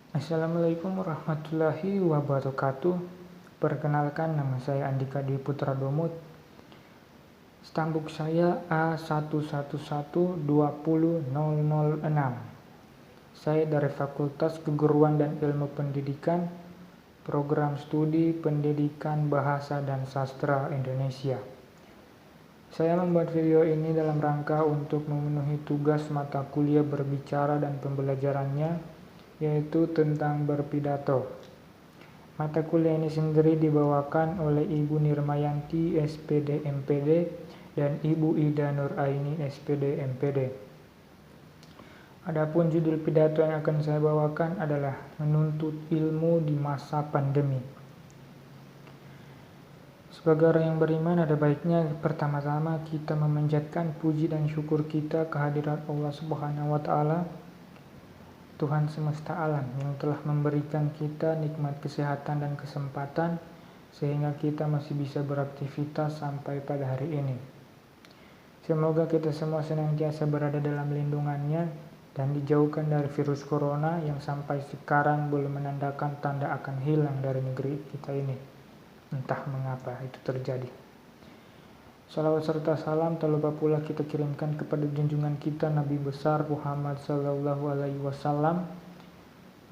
Assalamualaikum warahmatullahi wabarakatuh. Perkenalkan, nama saya Andika Dwi Putra Domut. Stambuk saya A11120006. Saya dari Fakultas Keguruan dan Ilmu Pendidikan, Program Studi Pendidikan Bahasa dan Sastra Indonesia. Saya membuat video ini dalam rangka untuk memenuhi tugas mata kuliah berbicara dan pembelajarannya, yaitu tentang berpidato. Mata kuliah ini sendiri dibawakan oleh Ibu Nirmayanti SPD MPD dan Ibu Ida Nuraini SPD MPD. Adapun judul pidato yang akan saya bawakan adalah menuntut ilmu di masa pandemi. Sebagai orang yang beriman, ada baiknya pertama-tama kita memanjatkan puji dan syukur kita kehadirat Allah Subhanahu wa Ta'ala, Tuhan semesta alam, yang telah memberikan kita nikmat kesehatan dan kesempatan sehingga kita masih bisa beraktivitas sampai pada hari ini. Semoga kita semua senantiasa berada dalam lindungannya dan dijauhkan dari virus corona yang sampai sekarang belum menandakan tanda akan hilang dari negeri kita ini. Entah mengapa itu terjadi. Salawat serta salam tak lupa pula kita kirimkan kepada junjungan kita Nabi besar Muhammad Sallallahu Alaihi Wasallam,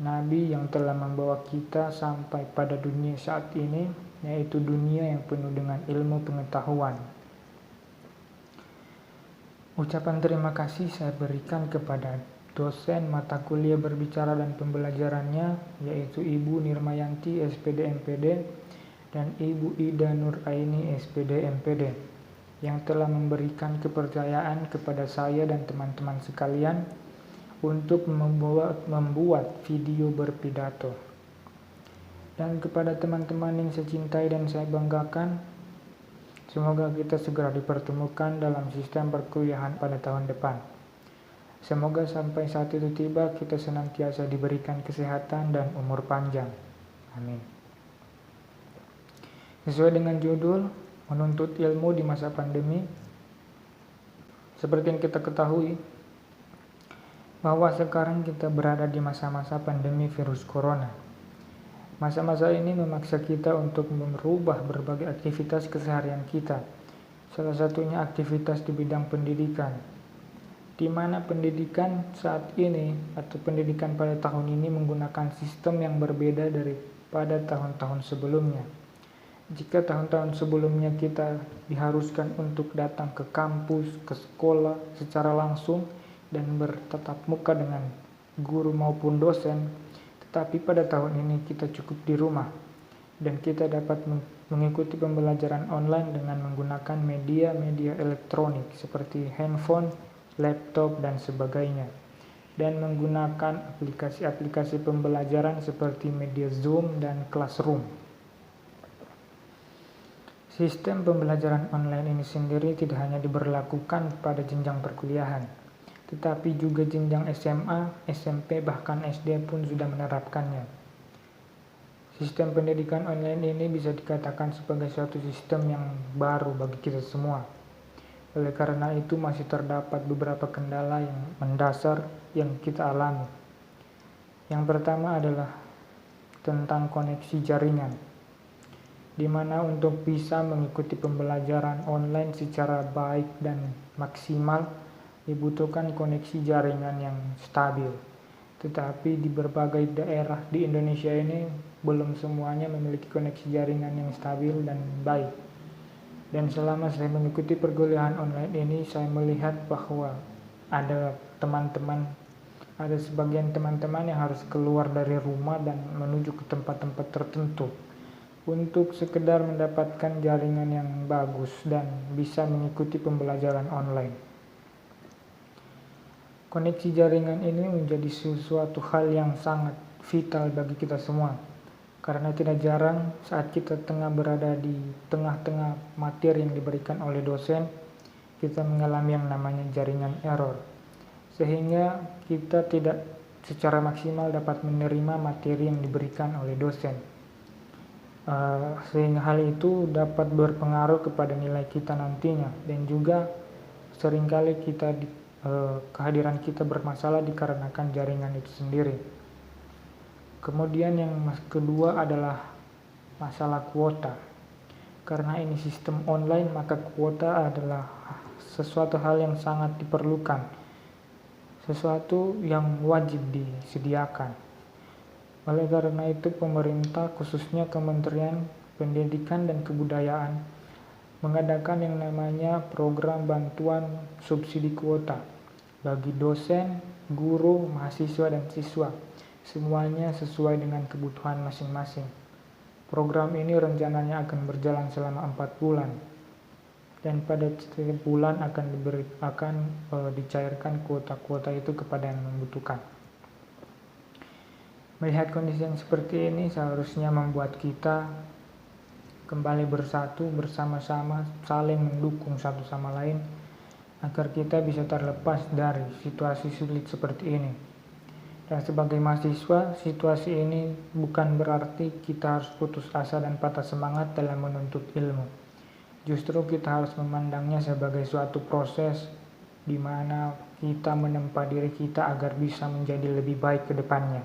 Nabi yang telah membawa kita sampai pada dunia saat ini, yaitu dunia yang penuh dengan ilmu pengetahuan. Ucapan terima kasih saya berikan kepada dosen mata kuliah berbicara dan pembelajarannya, yaitu Ibu Nirmayanti SPD MPD dan Ibu Ida Nuraini SPD MPD, yang telah memberikan kepercayaan kepada saya dan teman-teman sekalian untuk membuat video berpidato. Dan kepada teman-teman yang saya cintai dan saya banggakan, semoga kita segera dipertemukan dalam sistem perkuliahan pada tahun depan. Semoga sampai saat itu tiba kita senantiasa diberikan kesehatan dan umur panjang. Amin. Sesuai dengan judul, menuntut ilmu di masa pandemi, seperti yang kita ketahui, bahwa sekarang kita berada di masa-masa pandemi virus corona. Masa-masa ini memaksa kita untuk merubah berbagai aktivitas keseharian kita, salah satunya aktivitas di bidang pendidikan, di mana pendidikan saat ini atau pendidikan pada tahun ini menggunakan sistem yang berbeda daripada tahun-tahun sebelumnya. Jika tahun-tahun sebelumnya kita diharuskan untuk datang ke kampus, ke sekolah secara langsung dan bertatap muka dengan guru maupun dosen, tetapi pada tahun ini kita cukup di rumah dan kita dapat mengikuti pembelajaran online dengan menggunakan media-media elektronik seperti handphone, laptop, dan sebagainya, dan menggunakan aplikasi-aplikasi pembelajaran seperti media Zoom dan Classroom. Sistem pembelajaran online ini sendiri tidak hanya diberlakukan pada jenjang perkuliahan, tetapi juga jenjang SMA, SMP, bahkan SD pun sudah menerapkannya. Sistem pendidikan online ini bisa dikatakan sebagai suatu sistem yang baru bagi kita semua. Oleh karena itu masih terdapat beberapa kendala yang mendasar yang kita alami. Yang pertama adalah tentang koneksi jaringan, di mana untuk bisa mengikuti pembelajaran online secara baik dan maksimal dibutuhkan koneksi jaringan yang stabil. Tetapi di berbagai daerah di Indonesia ini belum semuanya memiliki koneksi jaringan yang stabil dan baik. Dan selama saya mengikuti perkuliahan online ini, saya melihat bahwa ada sebagian teman-teman yang harus keluar dari rumah dan menuju ke tempat-tempat tertentu untuk sekedar mendapatkan jaringan yang bagus dan bisa mengikuti pembelajaran online. Koneksi jaringan ini menjadi sesuatu hal yang sangat vital bagi kita semua, karena tidak jarang saat kita tengah berada di tengah-tengah materi yang diberikan oleh dosen, kita mengalami yang namanya jaringan error, sehingga kita tidak secara maksimal dapat menerima materi yang diberikan oleh dosen. Sehingga hal itu dapat berpengaruh kepada nilai kita nantinya, dan juga seringkali kehadiran kita bermasalah dikarenakan jaringan itu sendiri. Kemudian yang kedua adalah masalah kuota. Karena ini sistem online, maka kuota adalah sesuatu hal yang sangat diperlukan, sesuatu yang wajib disediakan. Oleh karena itu, pemerintah, khususnya Kementerian Pendidikan dan Kebudayaan, mengadakan yang namanya program bantuan subsidi kuota bagi dosen, guru, mahasiswa, dan siswa. Semuanya sesuai dengan kebutuhan masing-masing. Program ini rencananya akan berjalan selama 4 bulan. Dan pada setiap bulan akan dicairkan kuota-kuota itu kepada yang membutuhkan. Melihat kondisi yang seperti ini seharusnya membuat kita kembali bersatu bersama-sama, saling mendukung satu sama lain agar kita bisa terlepas dari situasi sulit seperti ini. Dan sebagai mahasiswa, situasi ini bukan berarti kita harus putus asa dan patah semangat dalam menuntut ilmu. Justru kita harus memandangnya sebagai suatu proses di mana kita menempa diri kita agar bisa menjadi lebih baik ke depannya.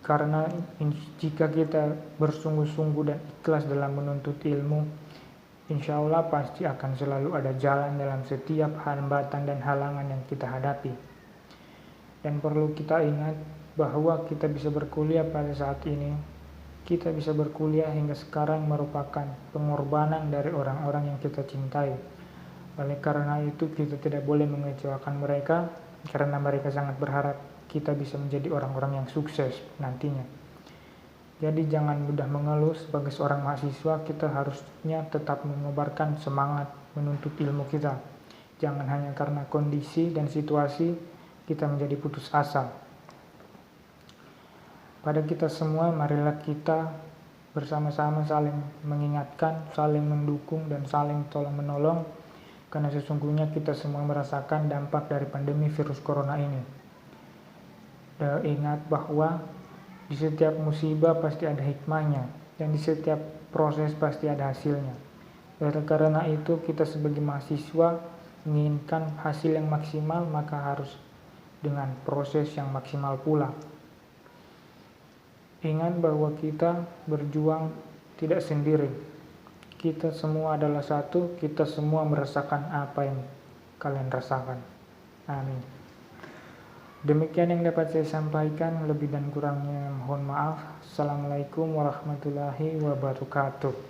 Karena jika kita bersungguh-sungguh dan ikhlas dalam menuntut ilmu, insya Allah pasti akan selalu ada jalan dalam setiap hambatan dan halangan yang kita hadapi. Dan perlu kita ingat bahwa kita bisa berkuliah pada saat ini, kita bisa berkuliah hingga sekarang merupakan pengorbanan dari orang-orang yang kita cintai. Oleh karena itu kita tidak boleh mengecewakan mereka, karena mereka sangat berharap kita bisa menjadi orang-orang yang sukses nantinya. Jadi jangan mudah mengeluh. Sebagai seorang mahasiswa, kita harusnya tetap mengobarkan semangat menuntut ilmu kita. Jangan hanya karena kondisi dan situasi kita menjadi putus asa. Pada kita semua, marilah kita bersama-sama saling mengingatkan, saling mendukung, dan saling tolong-menolong, karena sesungguhnya kita semua merasakan dampak dari pandemi virus corona ini. Dan ingat bahwa di setiap musibah pasti ada hikmahnya, dan di setiap proses pasti ada hasilnya. Oleh karena itu, kita sebagai mahasiswa menginginkan hasil yang maksimal, maka harus dengan proses yang maksimal pula. Ingat bahwa kita berjuang tidak sendiri. Kita semua adalah satu, kita semua merasakan apa yang kalian rasakan. Amin. Demikian yang dapat saya sampaikan, lebih dan kurangnya mohon maaf. Assalamualaikum warahmatullahi wabarakatuh.